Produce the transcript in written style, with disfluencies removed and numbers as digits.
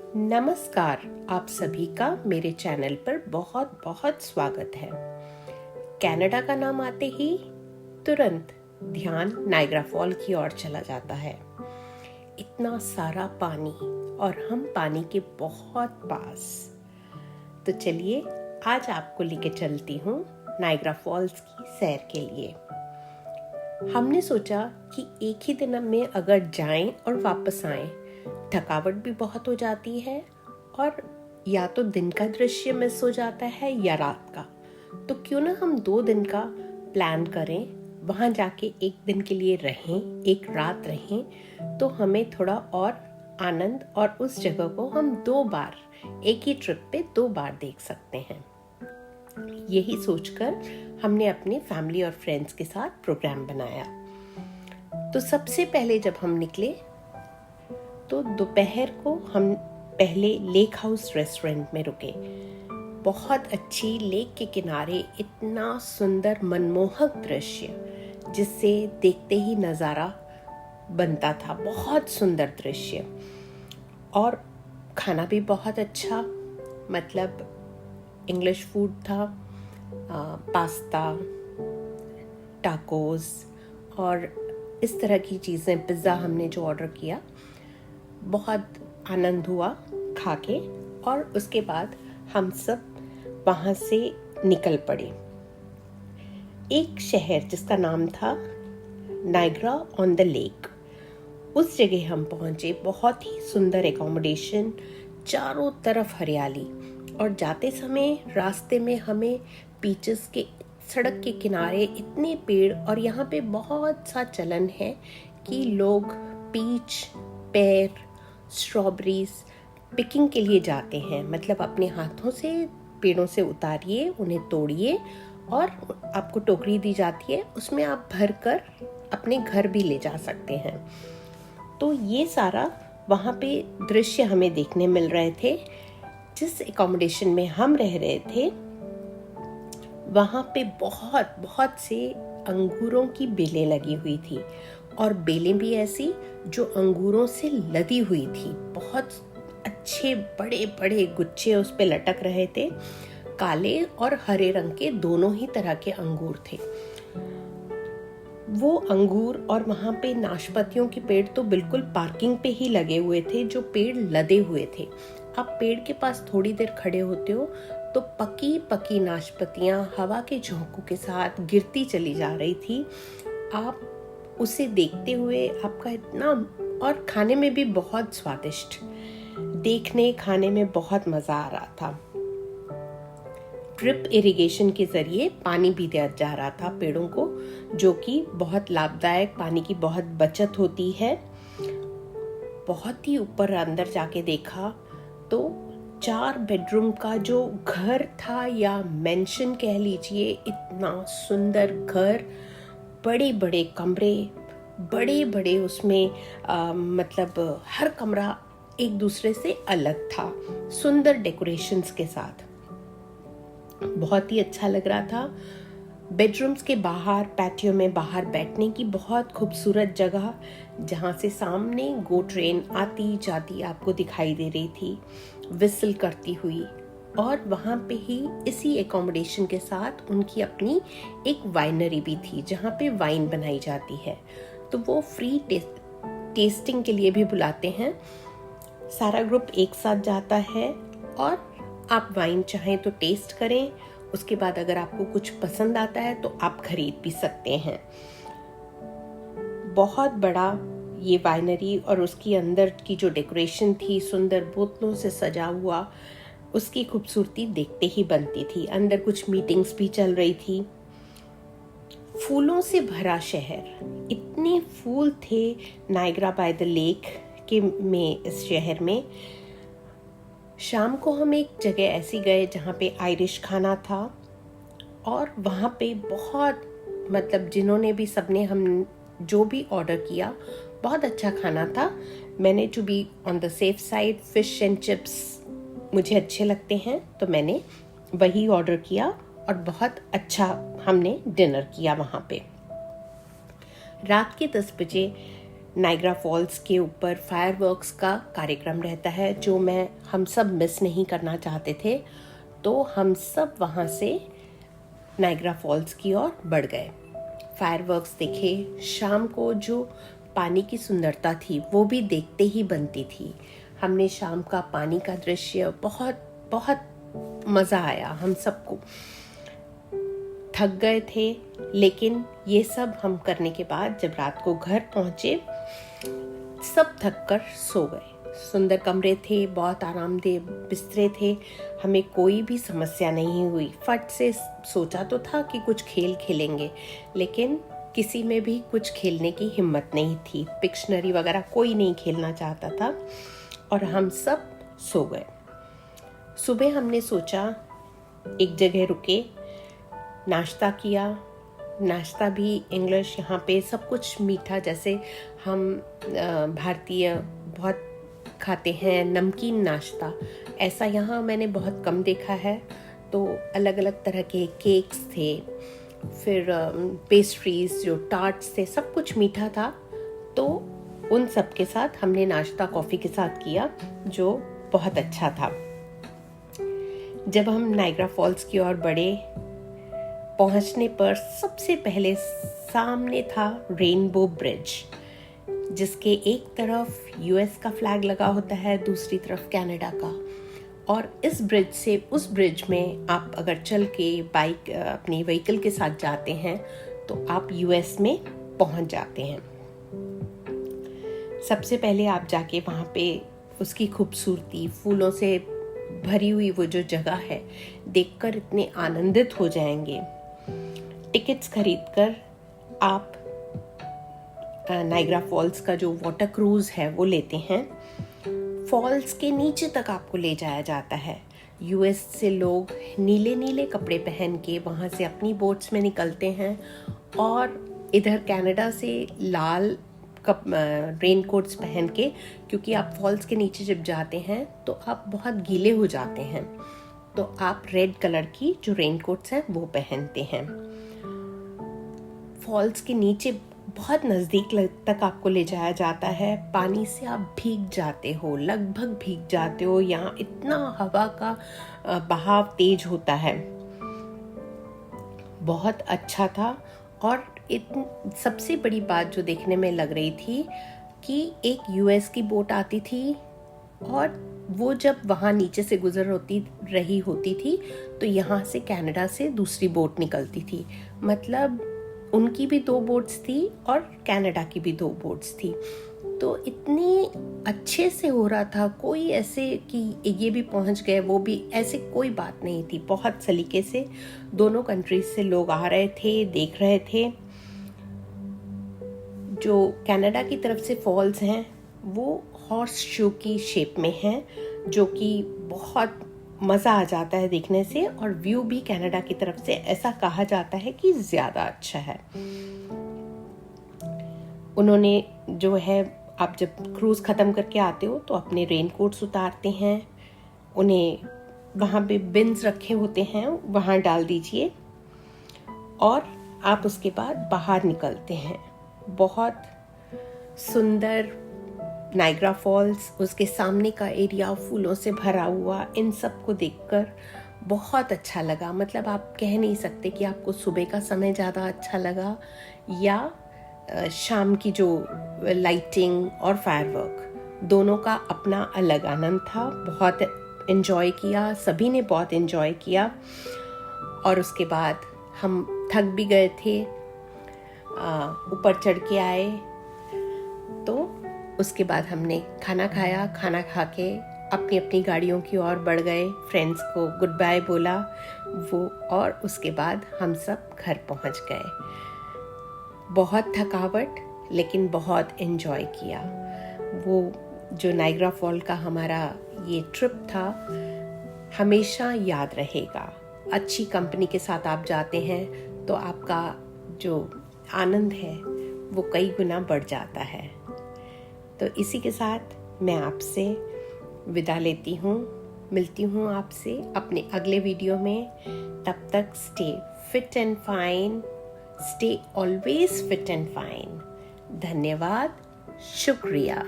नमस्कार, आप सभी का मेरे चैनल पर बहुत बहुत स्वागत है। कनाडा का नाम आते ही तुरंत ध्यान नायग्रा फॉल की ओर चला जाता है। इतना सारा पानी और हम पानी के बहुत पास। तो चलिए आज आपको लेके चलती हूँ नायग्रा फॉल्स की सैर के लिए। हमने सोचा कि एक ही दिन में अगर जाएं और वापस आएं, थकावट भी बहुत हो जाती है और या तो दिन का दृश्य मिस हो जाता है या रात का। तो क्यों ना हम 2 दिन का प्लान करें, वहाँ जाके एक दिन के लिए रहें, एक रात रहें, तो हमें थोड़ा और आनंद और उस जगह को हम 2 बार एक ही ट्रिप पे 2 बार देख सकते हैं। यही सोचकर हमने अपने फैमिली और फ्रेंड्स के साथ प्रोग्राम बनाया। तो सबसे पहले जब हम निकले तो दोपहर को हम पहले लेक हाउस रेस्टोरेंट में रुके। बहुत अच्छी लेक के किनारे इतना सुंदर मनमोहक दृश्य जिससे देखते ही नज़ारा बनता था। बहुत सुंदर दृश्य और खाना भी बहुत अच्छा, मतलब इंग्लिश फूड था, पास्ता, टाकोस और इस तरह की चीज़ें, पिज़्ज़ा हमने जो ऑर्डर किया, बहुत आनंद हुआ खा के। और उसके बाद हम सब वहाँ से निकल पड़े। एक शहर जिसका नाम था नायग्रा ऑन द लेक, उस जगह हम पहुँचे। बहुत ही सुंदर एकोमोडेशन, चारों तरफ हरियाली, और जाते समय रास्ते में हमें बीचेस के सड़क के किनारे इतने पेड़, और यहाँ पे बहुत सा चलन है कि लोग पीच, पेर, स्ट्रॉबेरीज पिकिंग के लिए जाते हैं। मतलब अपने हाथों से पेड़ों से उतारिए, उन्हें तोड़िए और आपको टोकरी दी जाती है, उसमें आप भर कर अपने घर भी ले जा सकते हैं। तो ये सारा वहाँ पे दृश्य हमें देखने मिल रहे थे। जिस एकोमोडेशन में हम रह रहे थे वहाँ पे बहुत बहुत से अंगूरों की बेलें लगी हुई थी, और बेलें भी ऐसी जो अंगूरों से लदी हुई थी। बहुत अच्छे बड़े बड़े गुच्छे उस पे लटक रहे थे। काले और हरे रंग के दोनों ही तरह के अंगूर थे वो अंगूर। और वहाँ पे नाशपातियों के पेड़ तो बिल्कुल पार्किंग पे ही लगे हुए थे, जो पेड़ लदे हुए थे। आप पेड़ के पास थोड़ी देर खड़े होते हो तो पकी पकी नाशपातियाँ हवा के झोंकों के साथ गिरती चली जा रही थी। आप उसे देखते हुए आपका इतना, और खाने में भी बहुत स्वादिष्ट, देखने खाने में बहुत मज़ा आ रहा था। ड्रिप इरिगेशन के जरिए पानी भी दिया जा रहा था पेड़ों को, जो कि बहुत लाभदायक, पानी की बहुत बचत होती है। बहुत ही ऊपर अंदर जाके देखा तो 4 बेडरूम का जो घर था, या मेंशन कह लीजिए, इतना सुंदर घर, बड़े बड़े कमरे, बड़े बड़े उसमें मतलब हर कमरा एक दूसरे से अलग था, सुंदर डेकोरेशंस के साथ। बहुत ही अच्छा लग रहा था। बेडरूम्स के बाहर पैटियो में बाहर बैठने की बहुत खूबसूरत जगह, जहाँ से सामने गो ट्रेन आती जाती आपको दिखाई दे रही थी, विसल करती हुई। और वहाँ पे ही इसी एकोमोडेशन के साथ उनकी अपनी एक वाइनरी भी थी, जहाँ पे वाइन बनाई जाती है। तो वो फ्री टेस्टिंग के लिए भी बुलाते हैं। सारा ग्रुप एक साथ जाता है और आप वाइन चाहें तो टेस्ट करें। उसके बाद अगर आपको कुछ पसंद आता है तो आप खरीद भी सकते हैं। बहुत बड़ा ये वाइनरी, और उसकी अंदर की जो डेकोरेशन थी, सुंदर बोतलों से सजा हुआ, उसकी खूबसूरती देखते ही बनती थी। अंदर कुछ मीटिंग्स भी चल रही थी। फूलों से भरा शहर, इतने फूल थे नायग्रा बाय द लेक के में, इस शहर में। शाम को हम एक जगह ऐसी गए जहाँ पे आयरिश खाना था, और वहाँ पे बहुत, मतलब जिन्होंने भी, सबने, हम जो भी ऑर्डर किया, बहुत अच्छा खाना था। मैंने, to be on the safe side, fish and chips मुझे अच्छे लगते हैं, तो मैंने वही ऑर्डर किया और बहुत अच्छा हमने डिनर किया वहाँ पे। रात के 10 बजे नाइग्रा फॉल्स के ऊपर फायरवर्क्स का कार्यक्रम रहता है जो हम सब मिस नहीं करना चाहते थे। तो हम सब वहाँ से नाइग्रा फॉल्स की ओर बढ़ गए, फायरवर्क्स देखे। शाम को जो पानी की सुंदरता थी वो भी देखते ही बनती थी। हमने शाम का पानी का दृश्य बहुत बहुत मज़ा आया। हम सबको थक गए थे, लेकिन ये सब हम करने के बाद जब रात को घर पहुँचे सब थक कर सो गए। सुंदर कमरे थे, बहुत आरामदेह बिस्तरे थे, हमें कोई भी समस्या नहीं हुई। फट से सोचा तो था कि कुछ खेल खेलेंगे, लेकिन किसी में भी कुछ खेलने की हिम्मत नहीं थी। पिक्शनरी वगैरह कोई नहीं खेलना चाहता था और हम सब सो गए। सुबह हमने सोचा एक जगह रुके, नाश्ता किया। नाश्ता भी इंग्लिश, यहाँ पे सब कुछ मीठा, जैसे हम भारतीय बहुत खाते हैं नमकीन नाश्ता, ऐसा यहाँ मैंने बहुत कम देखा है। तो अलग अलग तरह के केक्स थे, फिर पेस्ट्रीज, जो टार्ट्स थे, सब कुछ मीठा था। तो उन सब के साथ हमने नाश्ता कॉफ़ी के साथ किया, जो बहुत अच्छा था। जब हम नाइग्रा फॉल्स की ओर बढ़े, पहुंचने पर सबसे पहले सामने था रेनबो ब्रिज, जिसके एक तरफ यूएस का फ्लैग लगा होता है, दूसरी तरफ कनाडा का। और इस ब्रिज से उस ब्रिज में आप अगर चल के बाइक अपनी व्हीकल के साथ जाते हैं तो आप यूएस में पहुंच जाते हैं। सबसे पहले आप जाके वहाँ पे उसकी खूबसूरती, फूलों से भरी हुई वो जो जगह है, देखकर इतने आनंदित हो जाएंगे। टिकट्स खरीदकर आप नाइग्रा फॉल्स का जो वाटर क्रूज है वो लेते हैं। फॉल्स के नीचे तक आपको ले जाया जाता है। यूएस से लोग नीले नीले कपड़े पहन के वहाँ से अपनी बोट्स में निकलते हैं, और इधर कनाडा से लाल रेन कोट्स पहन के, क्योंकि आप फॉल्स के नीचे जब जाते हैं तो आप बहुत गीले हो जाते हैं, तो आप रेड कलर की जो रेन कोट्स हैं वो पहनते हैं। फॉल्स के नीचे बहुत नज़दीक तक आपको ले जाया जाता है। पानी से आप भीग जाते हो, लगभग भीग जाते हो। यहाँ इतना हवा का बहाव तेज होता है, बहुत अच्छा था। और सबसे बड़ी बात जो देखने में लग रही थी कि एक यूएस की बोट आती थी, और वो जब वहाँ नीचे से गुजर रही होती थी तो यहाँ से कनाडा से दूसरी बोट निकलती थी। मतलब उनकी भी 2 बोट्स थी और कनाडा की भी 2 बोट्स थी। तो इतनी अच्छे से हो रहा था, कोई ऐसे कि ये भी पहुंच गए वो भी, ऐसे कोई बात नहीं थी। बहुत सलीके से दोनों कंट्रीज से लोग आ रहे थे, देख रहे थे। जो कनाडा की तरफ से फॉल्स हैं वो हॉर्स शू की शेप में हैं, जो कि बहुत मज़ा आ जाता है देखने से। और व्यू भी कनाडा की तरफ से ऐसा कहा जाता है कि ज़्यादा अच्छा है। उन्होंने जो है, आप जब क्रूज़ ख़त्म करके आते हो तो अपने रेनकोट्स उतारते हैं, उन्हें वहाँ पे बिन्स रखे होते हैं, वहाँ डाल दीजिए, और आप उसके बाद बाहर निकलते हैं। बहुत सुंदर नाइग्रा फॉल्स, उसके सामने का एरिया फूलों से भरा हुआ, इन सब को देखकर बहुत अच्छा लगा। मतलब आप कह नहीं सकते कि आपको सुबह का समय ज़्यादा अच्छा लगा या शाम की जो लाइटिंग और फायरवर्क, दोनों का अपना अलग आनंद था। बहुत एंजॉय किया, सभी ने बहुत एंजॉय किया। और उसके बाद हम थक भी गए थे, ऊपर चढ़ के आए, तो उसके बाद हमने खाना खाया। खाना खा के अपनी अपनी गाड़ियों की ओर बढ़ गए, फ्रेंड्स को गुड बाय बोला वो, और उसके बाद हम सब घर पहुंच गए। बहुत थकावट, लेकिन बहुत एंजॉय किया। वो जो नाइग्रा फॉल का हमारा ये ट्रिप था, हमेशा याद रहेगा। अच्छी कंपनी के साथ आप जाते हैं तो आपका जो आनंद है वो कई गुना बढ़ जाता है। तो इसी के साथ मैं आपसे विदा लेती हूँ, मिलती हूँ आपसे अपने अगले वीडियो में। तब तक stay fit and fine, stay always fit and fine. धन्यवाद। शुक्रिया।